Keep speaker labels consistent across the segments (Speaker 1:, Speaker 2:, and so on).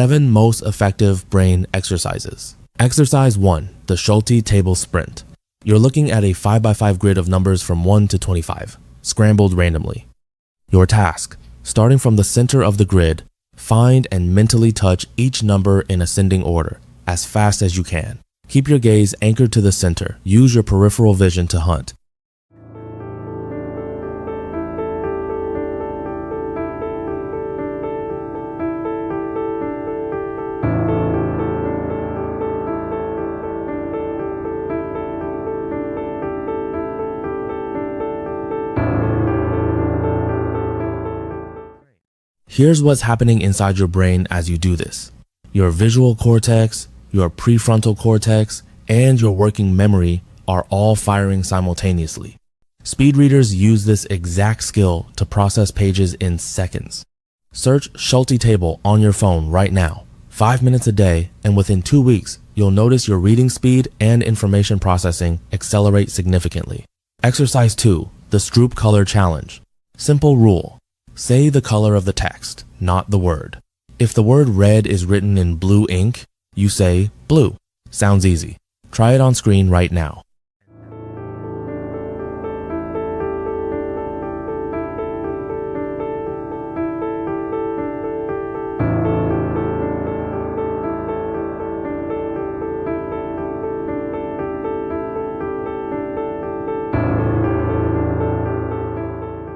Speaker 1: 7 most effective brain exercises. Exercise 1, the Schulte Table Sprint. You're looking at a 5x5 grid of numbers from 1 to 25, scrambled randomly. Your task, starting from the center of the grid, find and mentally touch each number in ascending order, as fast as you can. Keep your gaze anchored to the center. Use your peripheral vision to hunt. Here's what's happening inside your brain as you do this. Your visual cortex, your prefrontal cortex, and your working memory are all firing simultaneously. Speed readers use this exact skill to process pages in seconds. Search Schulte Table on your phone right now, 5 minutes a day, and within 2 weeks, you'll notice your reading speed and information processing accelerate significantly. Exercise 2, the Stroop Color Challenge. Simple rule. Say the color of the text, not the word. If the word red is written in blue ink, you say blue. Sounds easy. Try it on screen right now.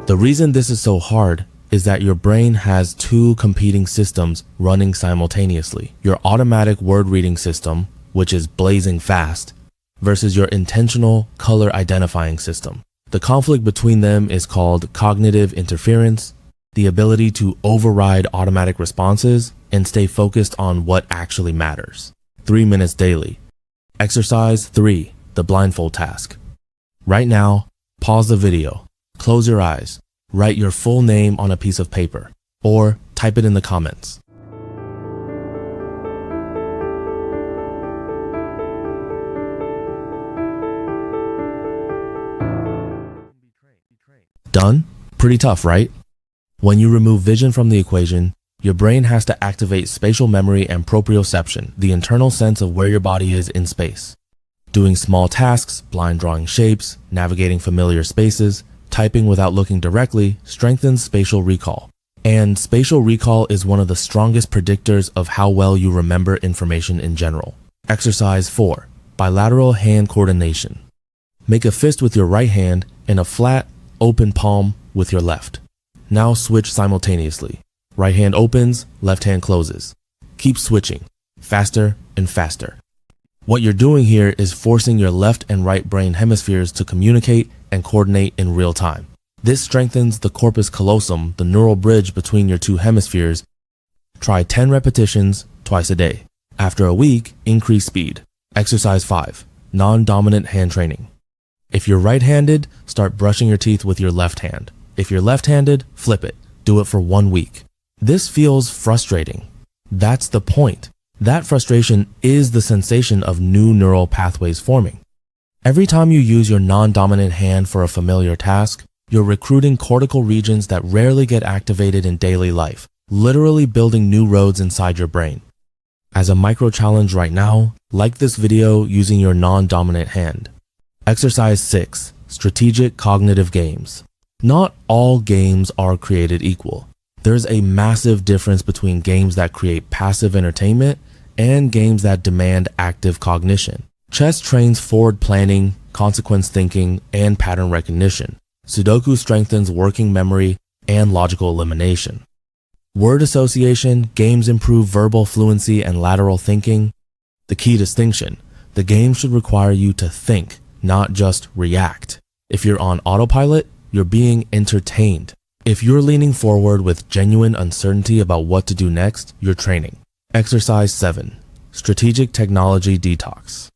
Speaker 1: The reason this is so hard is that your brain has 2 competing systems running simultaneously. Your automatic word reading system, which is blazing fast, versus your intentional color identifying system. The conflict between them is called cognitive interference, the ability to override automatic responses and stay focused on what actually matters. 3 minutes daily. Exercise 3, the blindfold task. Right now, pause the video, close your eyes, write your full name on a piece of paper, or type it in the comments. Done? Pretty tough, right? When you remove vision from the equation, your brain has to activate spatial memory and proprioception, the internal sense of where your body is in space. Doing small tasks, blind drawing shapes, navigating familiar spaces, typing without looking directly strengthens spatial recall. And spatial recall is one of the strongest predictors of how well you remember information in general. Exercise 4, bilateral hand coordination. Make a fist with your right hand and a flat, open palm with your left. Now switch simultaneously. Right hand opens, left hand closes. Keep switching, faster and faster. What you're doing here is forcing your left and right brain hemispheres to communicate and coordinate in real time. This strengthens the corpus callosum, the neural bridge between your 2 hemispheres. Try 10 repetitions twice a day. After a week, increase speed. Exercise 5, non-dominant hand training. If you're right-handed, start brushing your teeth with your left hand. If you're left-handed, flip it. Do it for 1 week. This feels frustrating. That's the point. That frustration is the sensation of new neural pathways forming. Every time you use your non-dominant hand for a familiar task, you're recruiting cortical regions that rarely get activated in daily life, literally building new roads inside your brain. As a micro challenge right now, like this video using your non-dominant hand. Exercise 6, strategic cognitive games. Not all games are created equal. There's a massive difference between games that create passive entertainment and games that demand active cognition. Chess trains forward planning, consequence thinking, and pattern recognition. Sudoku strengthens working memory and logical elimination. Word association, games improve verbal fluency and lateral thinking. The key distinction, the game should require you to think, not just react. If you're on autopilot, you're being entertained. If you're leaning forward with genuine uncertainty about what to do next, you're training. Exercise 7, strategic technology detox.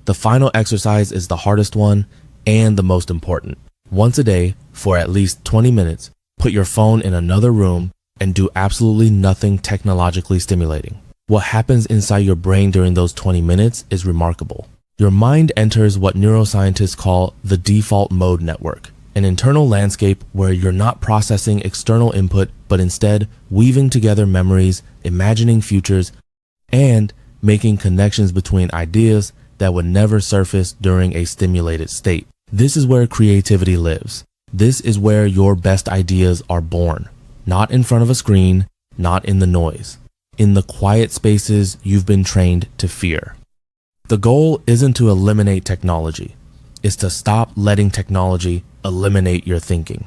Speaker 1: The final exercise is the hardest one and the most important. Once a day, for at least 20 minutes, put your phone in another room and do absolutely nothing technologically stimulating. What happens inside your brain during those 20 minutes is remarkable. Your mind enters what neuroscientists call the default mode network, an internal landscape where you're not processing external input but instead weaving together memories, imagining futures, and making connections between ideas that would never surface during a stimulated state. This is where creativity lives. This is where your best ideas are born, not in front of a screen, not in the noise, in the quiet spaces you've been trained to fear. The goal isn't to eliminate technology, it's to stop letting technology eliminate your thinking.